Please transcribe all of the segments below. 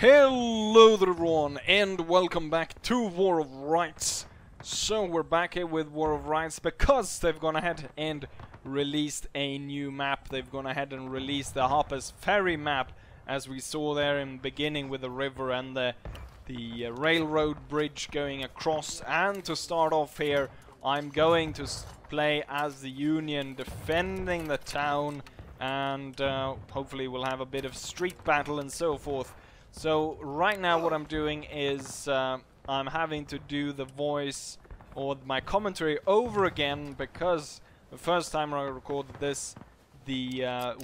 Hello there everyone, and welcome back to War of Rights. So we're back here with War of Rights because they've gone ahead and released a new map. They've gone ahead and released the Harpers Ferry map, as we saw there in the beginning with the river and the railroad bridge going across. And to start off here, I'm going to play as the Union, defending the town, and hopefully we'll have a bit of street battle and so forth. So right now what I'm doing is I'm having to do the voice or my commentary over again, because the first time I recorded this, the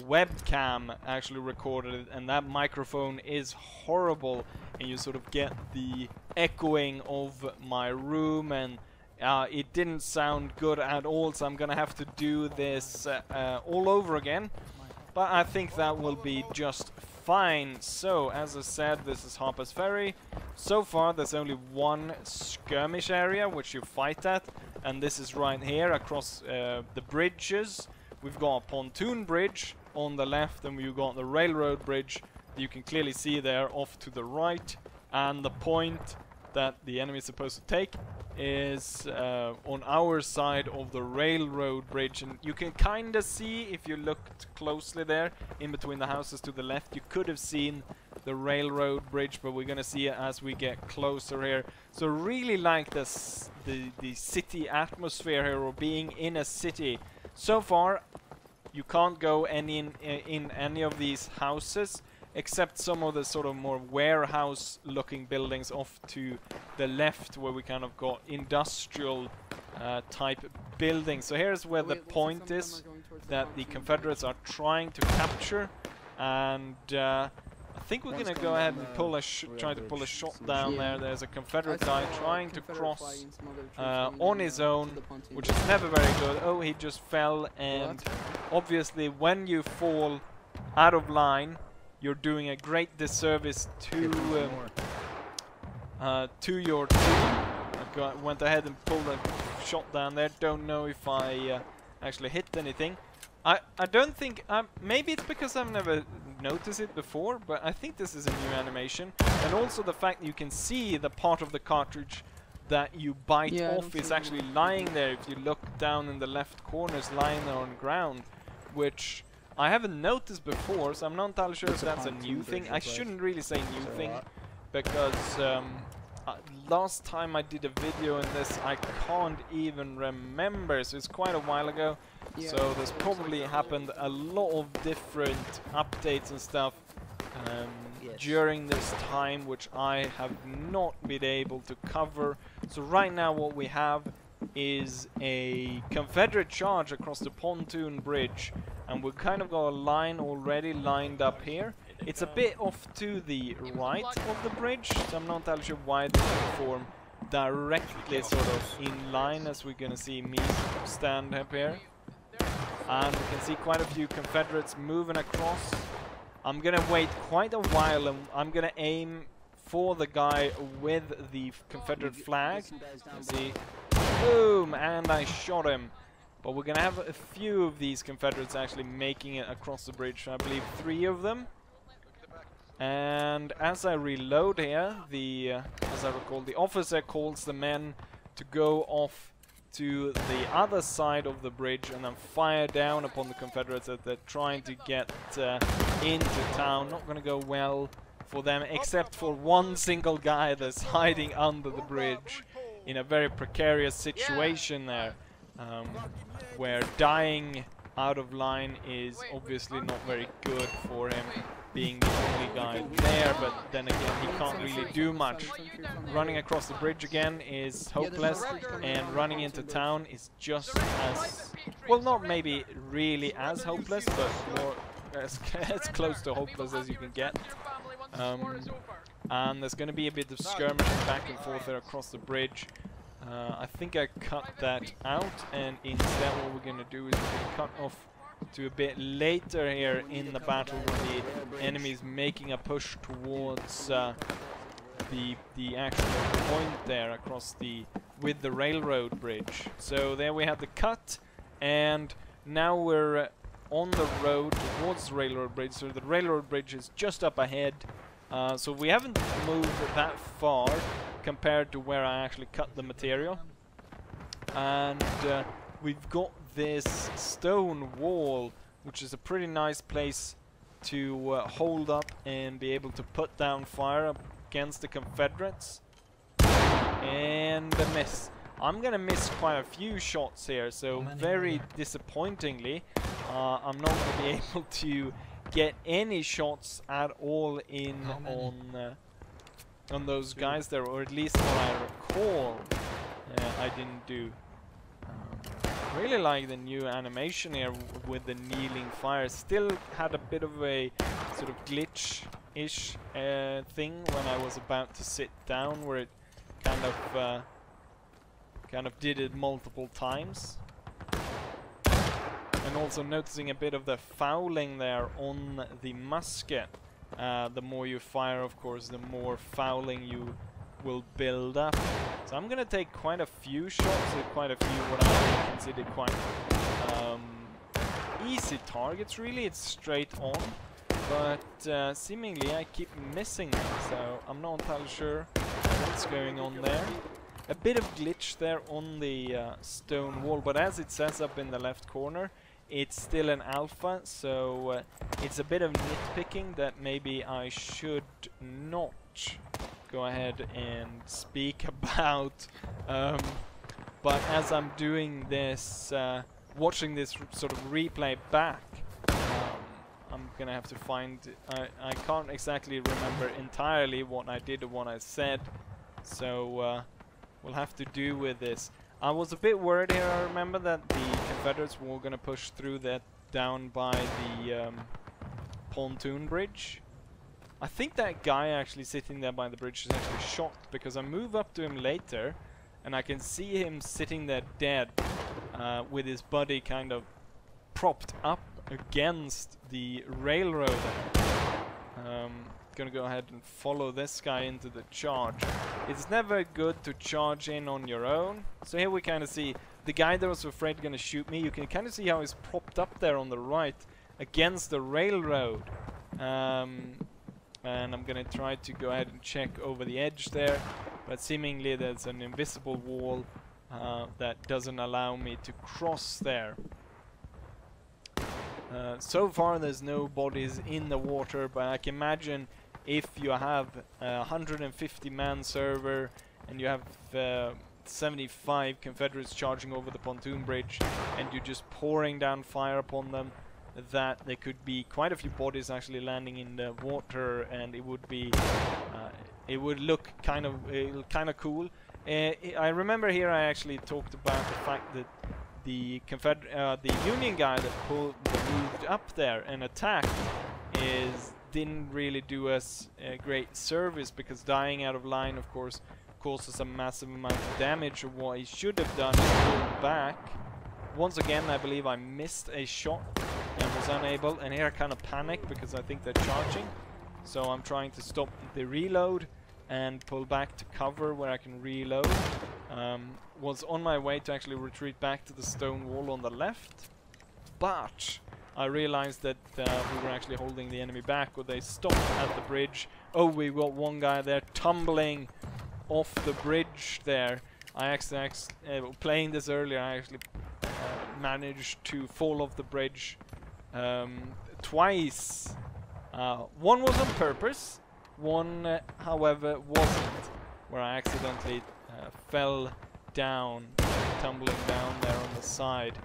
webcam actually recorded it, and that microphone is horrible, and you sort of get the echoing of my room, and it didn't sound good at all. So I'm gonna have to do this all over again, but I think that will be just fine. So, as I said, this is Harpers Ferry. So far, there's only one skirmish area which you fight at, and this is right here across the bridges. We've got a pontoon bridge on the left, and we've got the railroad bridge that you can clearly see there off to the right. And the point that the enemy is supposed to take is on our side of the railroad bridge, and you can kind of see, if you looked closely there in between the houses to the left, you could have seen the railroad bridge, but we're gonna see it as we get closer here. So really like this, the city atmosphere here, or being in a city. So far you can't go in any of these houses, except some of the sort of more warehouse looking buildings off to the left, where we kind of got industrial type buildings. So here's where the point is that the Confederates are trying to capture, and I think we're gonna go ahead and pull try to pull a shot down there. There's a Confederate guy trying to cross on his own, which is never very good. Oh, he just fell, and obviously when you fall out of line, you're doing a great disservice to your team. I went ahead and pulled a shot down there. Don't know if I actually hit anything. I don't think... maybe it's because I've never noticed it before, but I think this is a new animation. And also the fact that you can see the part of the cartridge that you bite off is actually lying there. If you look down in the left corner, it's lying there on the ground, which I haven't noticed before, so I'm not entirely sure if that's a new thing. I shouldn't really say new thing, because last time I did a video in this, I can't even remember, so it's quite a while ago. So there's probably happened a lot of different updates and stuff during this time, which I have not been able to cover. So right now what we have is a Confederate charge across the pontoon bridge, and we've kind of got a line already lined up here. It's a bit off to the right of the bridge, so I'm not entirely sure why they form directly sort of in line, as we're gonna see me stand up here. And we can see quite a few Confederates moving across. I'm gonna wait quite a while, and I'm gonna aim for the guy with the Confederate flag. Let's see. Boom! And I shot him. But we're gonna have a few of these Confederates actually making it across the bridge. I believe 3 of them. And as I reload here, as I recall, the officer calls the men to go off to the other side of the bridge and then fire down upon the Confederates that they're trying to get into town. Not gonna go well for them, except for one single guy that's hiding under the bridge in a very precarious situation there, where dying out of line is obviously not very good for him, being the only guy there, but then again he can't really do much. Running across the bridge again is hopeless, and running into town is just as, well, not maybe really as hopeless, but more as close to hopeless as you can get. And there's going to be a bit of skirmishing back and forth there across the bridge. I think I cut that out, and instead what we're going to do is we're going to cut off to a bit later here in the battle, when the enemy is making a push towards the actual point there across with the railroad bridge. So there we have the cut, and now we're on the road towards the railroad bridge. So the railroad bridge is just up ahead, So we haven't moved that far compared to where I actually cut the material. And we've got this stone wall, which is a pretty nice place to hold up and be able to put down fire against the Confederates. And a miss. I'm gonna miss quite a few shots here, so very disappointingly, I'm not gonna be able to get any shots at all in on those guys there, or at least what I recall I didn't do. Really like the new animation here with the kneeling fire. Still had a bit of a sort of glitch-ish thing when I was about to sit down, where it kind of did it multiple times. And also noticing a bit of the fouling there on the musket. The more you fire, of course, the more fouling you will build up. So I'm gonna take quite a few shots at quite a few what I consider quite easy targets. Really, it's straight on, but seemingly I keep missing them, so I'm not entirely sure what's going on there. A bit of glitch there on the stone wall, but as it says up in the left corner, it's still an alpha, so it's a bit of nitpicking that maybe I should not go ahead and speak about. But as I'm doing this, watching this sort of replay back, I'm gonna have to find. I can't exactly remember entirely what I did or what I said, so we'll have to do with this. I was a bit worried here. I remember that the Confederates were gonna push through that down by the pontoon bridge. I think that guy actually sitting there by the bridge is actually shot, because I move up to him later and I can see him sitting there dead, with his body kind of propped up against the railroad. Gonna go ahead and follow this guy into the charge. It's never good to charge in on your own. So here we kind of see the guy that was afraid gonna shoot me. You can kind of see how he's propped up there on the right against the railroad. And I'm gonna try to go ahead and check over the edge there, but seemingly there's an invisible wall that doesn't allow me to cross there. So far there's no bodies in the water, but I can imagine if you have a 150 man server and you have 75 Confederates charging over the pontoon bridge and you're just pouring down fire upon them, that there could be quite a few bodies actually landing in the water, and it would be it would look kind of cool. I remember here I actually talked about the fact that the Union guy that moved up there and attacked didn't really do us a great service, because dying out of line, of course, causes a massive amount of damage. Of what he should have done is pull back. Once again, I believe I missed a shot and was unable, and here I kind of panic because I think they're charging, so I'm trying to stop the reload and pull back to cover where I can reload. Was on my way to actually retreat back to the stone wall on the left, but I realized that we were actually holding the enemy back, or they stopped at the bridge. Oh, we got one guy there tumbling off the bridge there. I actually, playing this earlier, I actually managed to fall off the bridge twice. One was on purpose, one however wasn't, where I accidentally fell down, tumbling down there on the side.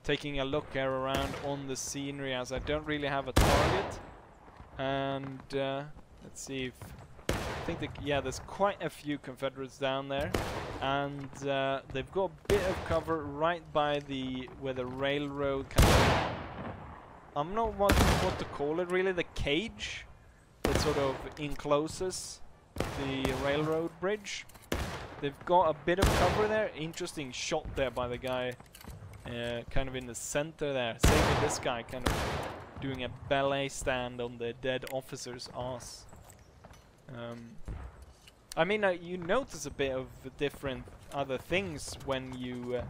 Taking a look around on the scenery, as I don't really have a target, and let's see if I think that, yeah, there's quite a few Confederates down there, and they've got a bit of cover right by where the railroad kind of, I'm not what to call it really, the cage that sort of encloses the railroad bridge. They've got a bit of cover there. Interesting shot there by the guy kind of in the center there, saving this guy, kind of doing a ballet stand on the dead officer's ass. I mean, you notice a bit of different other things when you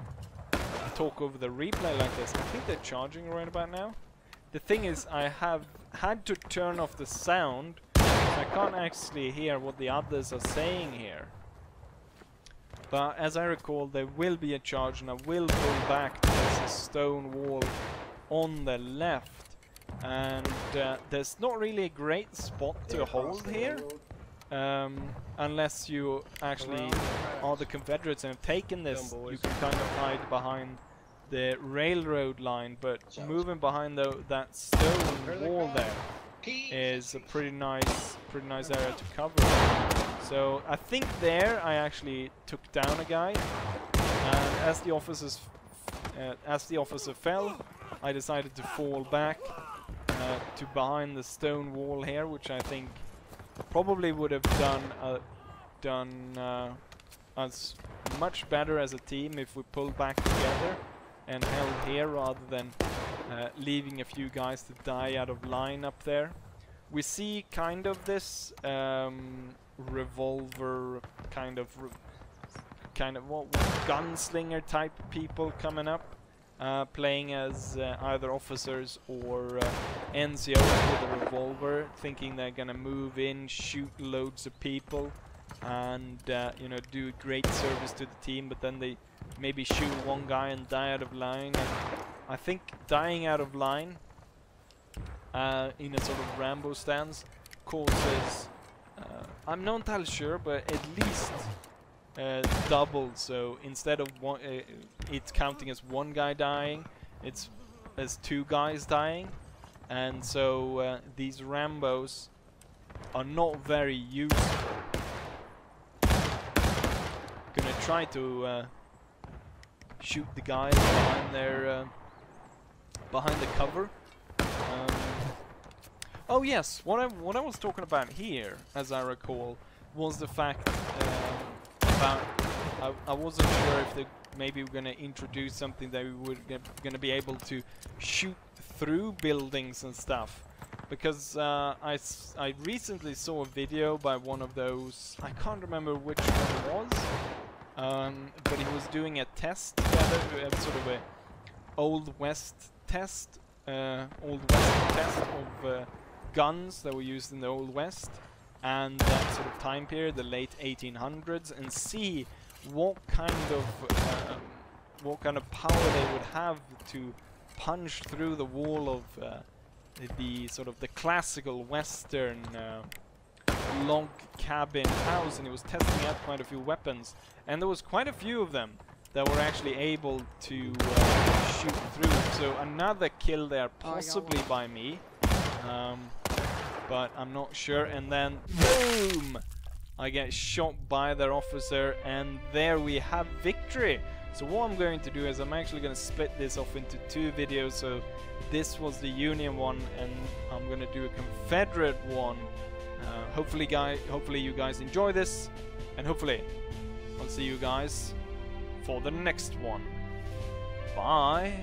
talk over the replay like this. I think they're charging right about now. The thing is, I have had to turn off the sound, so I can't actually hear what the others are saying here. But as I recall, there will be a charge, and I will pull back towards the stone wall on the left. And there's not really a great spot to hold here, unless you actually are the Confederates and have taken this. You can kind of hide behind the railroad line, but moving behind that stone wall there is a pretty nice area to cover. So I think there I actually took down a guy, and as the officer fell, I decided to fall back to behind the stone wall here, which I think probably would have done us much better as a team if we pulled back together and held here rather than leaving a few guys to die out of line up there. We see kind of this revolver kind of gunslinger type people coming up, playing as either officers or NCOs with a revolver, thinking they're gonna move in, shoot loads of people, and you know, do great service to the team, but then they maybe shoot one guy and die out of line. And I think dying out of line in a sort of Rambo stance causes, I'm not entirely sure, but at least double. So instead of it's counting as one guy dying, it's as two guys dying, and so these Rambos are not very useful. Gonna try to shoot the guys behind their behind the cover. Oh yes, what I was talking about here, as I recall, was the fact about I wasn't sure if maybe we're gonna introduce something that we were gonna be able to shoot through buildings and stuff, because I recently saw a video by one of those, I can't remember which one it was, but he was doing a test, sort of a Old West test of guns that were used in the Old West and that sort of time period, the late 1800s, and see what kind of power they would have to punch through the wall of the sort of the classical Western log cabin house. And he was testing out quite a few weapons, and there was quite a few of them that were actually able to shoot through. So another kill there, possibly by me, but I'm not sure. And then boom, I get shot by their officer, and there we have victory. So what I'm going to do is I'm actually going to split this off into two videos. So this was the Union one, and I'm going to do a Confederate one. Hopefully you guys enjoy this, and hopefully I'll see you guys for the next one. Bye.